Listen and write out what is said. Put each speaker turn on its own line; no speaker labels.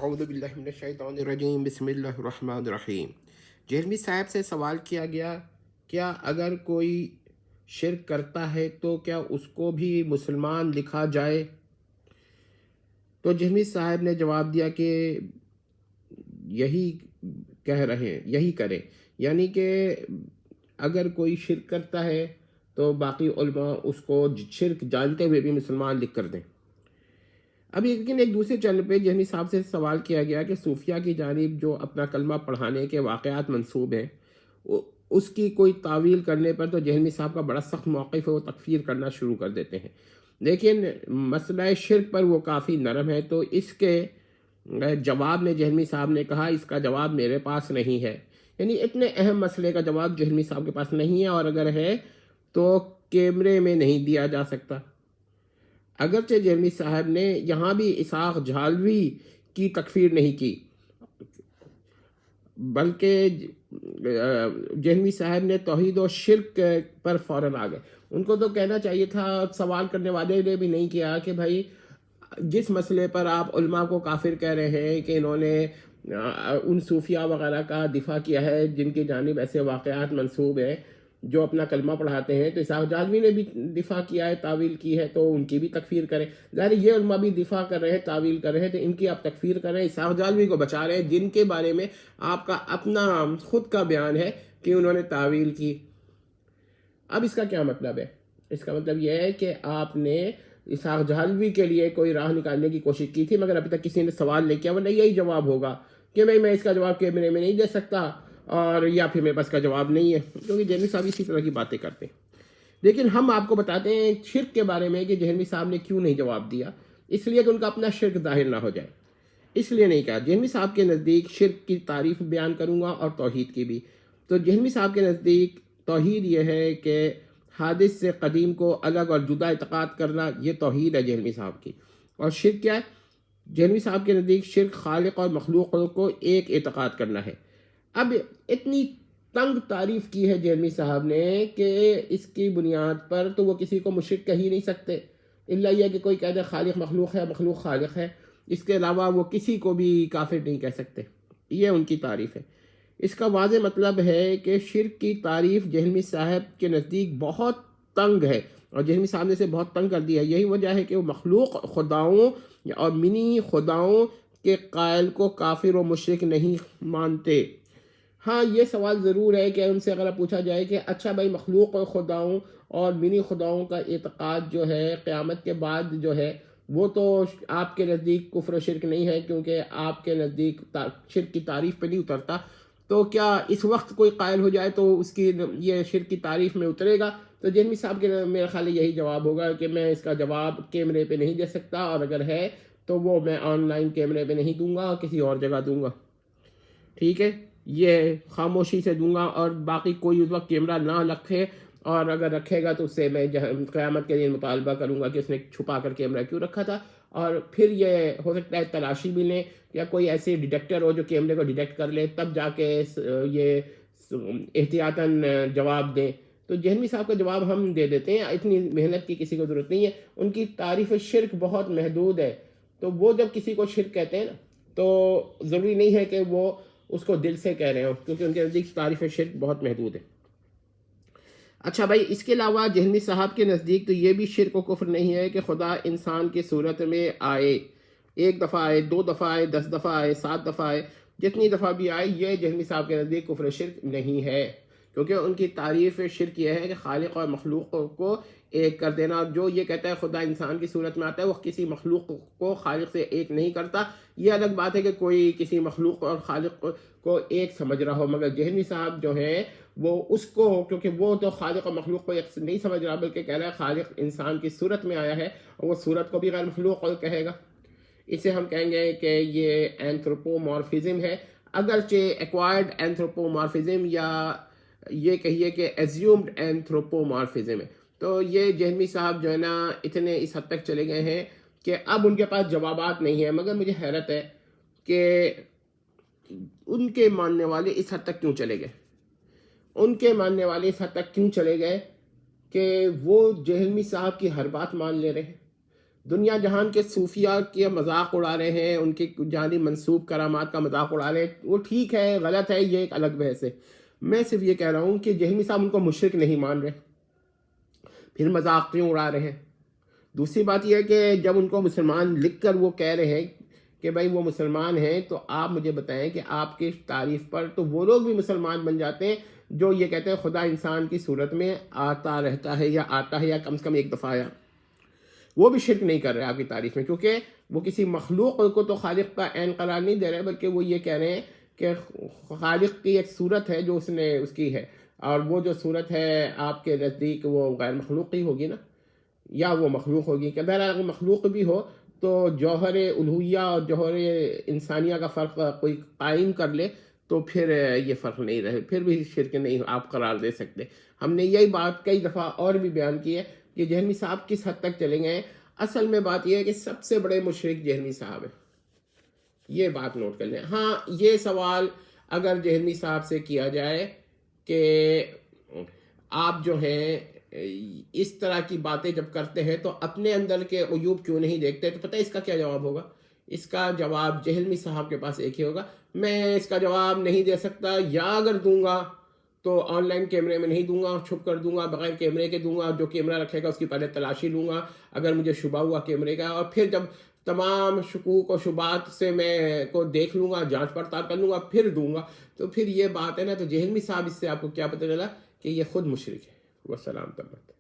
اعوذ باللہ من الشیطان الرجیم بسم اللہ الرحمن الرحیم۔ جہلمی صاحب سے سوال کیا گیا، کیا اگر کوئی شرک کرتا ہے تو کیا اس کو بھی مسلمان لکھا جائے؟ تو جہلمی صاحب نے جواب دیا کہ یہی کہہ رہے ہیں، یہی کریں، یعنی کہ اگر کوئی شرک کرتا ہے تو باقی علماء اس کو شرک جانتے ہوئے بھی مسلمان لکھ کر دیں۔ اب لیکن ایک دوسرے چینل پہ جہمی صاحب سے سوال کیا گیا کہ صوفیہ کی جانب جو اپنا کلمہ پڑھانے کے واقعات منسوب ہیں اس کی کوئی تعویل کرنے پر تو جہمی صاحب کا بڑا سخت موقف ہے، وہ تکفیر کرنا شروع کر دیتے ہیں۔ لیکن مسئلہ شرک پر وہ کافی نرم ہے، تو اس کے جواب میں جہمی صاحب نے کہا اس کا جواب میرے پاس نہیں ہے، یعنی اتنے اہم مسئلے کا جواب جہمی صاحب کے پاس نہیں ہے، اور اگر ہے تو کیمرے میں نہیں دیا جا سکتا۔ اگرچہ جہلمی صاحب نے یہاں بھی اسحاق جھالوی کی تکفیر نہیں کی، بلکہ جہلمی صاحب نے توحید و شرک پر فوراً آ گئے۔ ان کو تو کہنا چاہیے تھا، سوال کرنے والے نے بھی نہیں کیا کہ بھائی جس مسئلے پر آپ علماء کو کافر کہہ رہے ہیں کہ انہوں نے ان صوفیہ وغیرہ کا دفاع کیا ہے جن کی جانب ایسے واقعات منسوب ہیں جو اپنا کلمہ پڑھاتے ہیں، تو اسحاق جھالوی نے بھی دفاع کیا ہے، تعویل کی ہے، تو ان کی بھی تکفیر کریں۔ ظاہر یہ علماء بھی دفاع کر رہے ہیں، تعویل کر رہے ہیں، تو ان کی آپ تکفیر کر رہے ہیں، اسحاق جھالوی کو بچا رہے ہیں جن کے بارے میں آپ کا اپنا خود کا بیان ہے کہ انہوں نے تعویل کی۔ اب اس کا کیا مطلب ہے؟ اس کا مطلب یہ ہے کہ آپ نے اسحاق جھالوی کے لیے کوئی راہ نکالنے کی کوشش کی تھی، مگر ابھی تک کسی نے سوال نہیں کیا، ورنہ یہی جواب ہوگا کہ میں اس کا جواب کیمرے میں نہیں دے سکتا، اور یا پھر میرے پاس کا جواب نہیں ہے، کیونکہ جہلمی صاحب اسی طرح کی باتیں کرتے ہیں۔ لیکن ہم آپ کو بتاتے ہیں شرک کے بارے میں کہ جہلمی صاحب نے کیوں نہیں جواب دیا، اس لیے کہ ان کا اپنا شرک ظاہر نہ ہو جائے، اس لیے نہیں کہا۔ جہلمی صاحب کے نزدیک شرک کی تعریف بیان کروں گا اور توحید کی بھی۔ تو جہلمی صاحب کے نزدیک توحید یہ ہے کہ حادث سے قدیم کو الگ اور جدا اعتقاد کرنا، یہ توحید ہے جہلمی صاحب کی۔ اور شرک کیا ہے؟ جہلمی صاحب کے نزدیک شرک خالق اور مخلوق کو ایک اعتقاد کرنا ہے۔ اب اتنی تنگ تعریف کی ہے جہلمی صاحب نے کہ اس کی بنیاد پر تو وہ کسی کو مشرک کہہ ہی نہیں سکتے، الا یہ کہ کوئی کہہ دے خالق مخلوق ہے، مخلوق خالق ہے، اس کے علاوہ وہ کسی کو بھی کافر نہیں کہہ سکتے، یہ ان کی تعریف ہے۔ اس کا واضح مطلب ہے کہ شرک کی تعریف جہلمی صاحب کے نزدیک بہت تنگ ہے، اور جہلمی صاحب نے اسے بہت تنگ کر دیا ہے۔ یہی وجہ ہے کہ وہ مخلوق خداؤں اور منی خداؤں کے قائل کو کافر و مشرک نہیں مانتے۔ ہاں یہ سوال ضرور ہے کہ ان سے اگر پوچھا جائے کہ اچھا بھائی مخلوق خداؤں اور منی خداؤں کا اعتقاد جو ہے قیامت کے بعد جو ہے وہ تو آپ کے نزدیک کفر و شرک نہیں ہے، کیونکہ آپ کے نزدیک شرک کی تعریف پہ نہیں اترتا، تو کیا اس وقت کوئی قائل ہو جائے تو اس کی یہ شرک کی تعریف میں اترے گا؟ تو جہلمی صاحب کے میرا خیال یہی جواب ہوگا کہ میں اس کا جواب کیمرے پہ نہیں دے سکتا، اور اگر ہے تو وہ میں آن لائن کیمرے پہ نہیں دوں گا، کسی اور جگہ دوں گا، ٹھیک ہے؟ یہ خاموشی سے دوں گا، اور باقی کوئی اس وقت کیمرہ نہ رکھے، اور اگر رکھے گا تو اس سے میں قیامت کے دن مطالبہ کروں گا کہ اس نے چھپا کر کیمرہ کیوں رکھا تھا، اور پھر یہ ہو سکتا ہے تلاشی بھی لیں یا کوئی ایسی ڈیٹیکٹر ہو جو کیمرے کو ڈیٹیکٹ کر لے، تب جا کے یہ احتیاطاً جواب دیں۔ تو جہلمی صاحب کا جواب ہم دے دیتے ہیں، اتنی محنت کی کسی کو ضرورت نہیں ہے۔ ان کی تعریف شرک بہت محدود ہے، تو وہ جب کسی کو شرک کہتے ہیں نا تو ضروری نہیں ہے کہ وہ اس کو دل سے کہہ رہے ہوں، کیونکہ ان کے نزدیک تعریف شرک بہت محدود ہے۔ اچھا بھائی، اس کے علاوہ جہلمی صاحب کے نزدیک تو یہ بھی شرک و کفر نہیں ہے کہ خدا انسان کی صورت میں آئے، ایک دفعہ آئے، 2 دفعہ آئے، 10 دفعہ آئے، 7 دفعہ آئے، جتنی دفعہ بھی آئے، یہ جہلمی صاحب کے نزدیک کفر و شرک نہیں ہے، کیونکہ ان کی تعریف شرک یہ ہے کہ خالق اور مخلوق کو ایک کر دینا، اور جو یہ کہتا ہے خدا انسان کی صورت میں آتا ہے وہ کسی مخلوق کو خالق سے ایک نہیں کرتا۔ یہ الگ بات ہے کہ کوئی کسی مخلوق اور خالق کو ایک سمجھ رہا ہو، مگر جہلمی صاحب جو ہیں وہ اس کو، کیونکہ وہ تو خالق اور مخلوق کو ایک نہیں سمجھ رہا، بلکہ کہہ رہا ہے خالق انسان کی صورت میں آیا ہے، اور وہ صورت کو بھی غیر مخلوق کہے گا، اسے ہم کہیں گے کہ یہ اینتھروپومورفزم ہے، اگرچہ ایکوائرڈ اینتھروپومورفزم یا یہ کہیے کہ ایزیومڈ اینتھروپومورفزم ہے۔ تو یہ جہلمی صاحب جو ہے نا اتنے اس حد تک چلے گئے ہیں کہ اب ان کے پاس جوابات نہیں ہیں، مگر مجھے حیرت ہے کہ ان کے ماننے والے اس حد تک کیوں چلے گئے، ان کے ماننے والے اس حد تک کیوں چلے گئے کہ وہ جہلمی صاحب کی ہر بات مان لے رہے ہیں، دنیا جہان کے صوفیہ کے مذاق اڑا رہے ہیں، ان کے جانی منسوب کرامات کا مذاق اڑا رہے ہیں، وہ ٹھیک ہے، غلط ہے، یہ ایک الگ بحث ہے۔ میں صرف یہ کہہ رہا ہوں کہ جہمی صاحب ان کو مشرک نہیں مان رہے، پھر مذاق کیوں اڑا رہے ہیں؟ دوسری بات یہ ہے کہ جب ان کو مسلمان لکھ کر وہ کہہ رہے ہیں کہ بھائی وہ مسلمان ہیں، تو آپ مجھے بتائیں کہ آپ کی تعریف پر تو وہ لوگ بھی مسلمان بن جاتے ہیں جو یہ کہتے ہیں خدا انسان کی صورت میں آتا رہتا ہے، یا آتا ہے، یا کم سے کم ایک دفعہ آیا، وہ بھی شرک نہیں کر رہے آپ کی تعریف میں، کیونکہ وہ کسی مخلوق کو تو خالق کا عین قرار نہیں دے رہے، بلکہ وہ یہ کہہ رہے ہیں کہ خالق کی ایک صورت ہے جو اس نے اس کی ہے، اور وہ جو صورت ہے آپ کے نزدیک وہ غیر مخلوق ہی ہوگی نا، یا وہ مخلوق ہوگی، کہ بہرحال اگر مخلوق بھی ہو تو جوہر الوہیہ اور جوہر انسانیہ کا فرق کوئی قائم کر لے تو پھر یہ فرق نہیں رہے، پھر بھی شرک نہیں آپ قرار دے سکتے۔ ہم نے یہی بات کئی دفعہ اور بھی بیان کی ہے کہ جہمی صاحب کس حد تک چلیں گے۔ اصل میں بات یہ ہے کہ سب سے بڑے مشرک جہمی صاحب ہیں، یہ بات نوٹ کر لیں۔ ہاں، یہ سوال اگر جہمی صاحب سے کیا جائے کہ آپ جو ہیں اس طرح کی باتیں جب کرتے ہیں تو اپنے اندر کے عیوب کیوں نہیں دیکھتے، تو پتہ ہے اس کا کیا جواب ہوگا؟ اس کا جواب جہلمی صاحب کے پاس ایک ہی ہوگا، میں اس کا جواب نہیں دے سکتا، یا اگر دوں گا تو آن لائن کیمرے میں نہیں دوں گا، چھپ کر دوں گا، بغیر کیمرے کے دوں گا، جو کیمرہ رکھے گا اس کی پہلے تلاشی لوں گا اگر مجھے شبہ ہوا کیمرے کا، اور پھر جب تمام شکوک و شبہات سے میں کو دیکھ لوں گا، جانچ پڑتال کر لوں گا، پھر دوں گا۔ تو پھر یہ بات ہے نا، تو جہلمی صاحب اس سے آپ کو کیا پتہ چلا کہ یہ خود مشرک ہے۔ والسلام تمت۔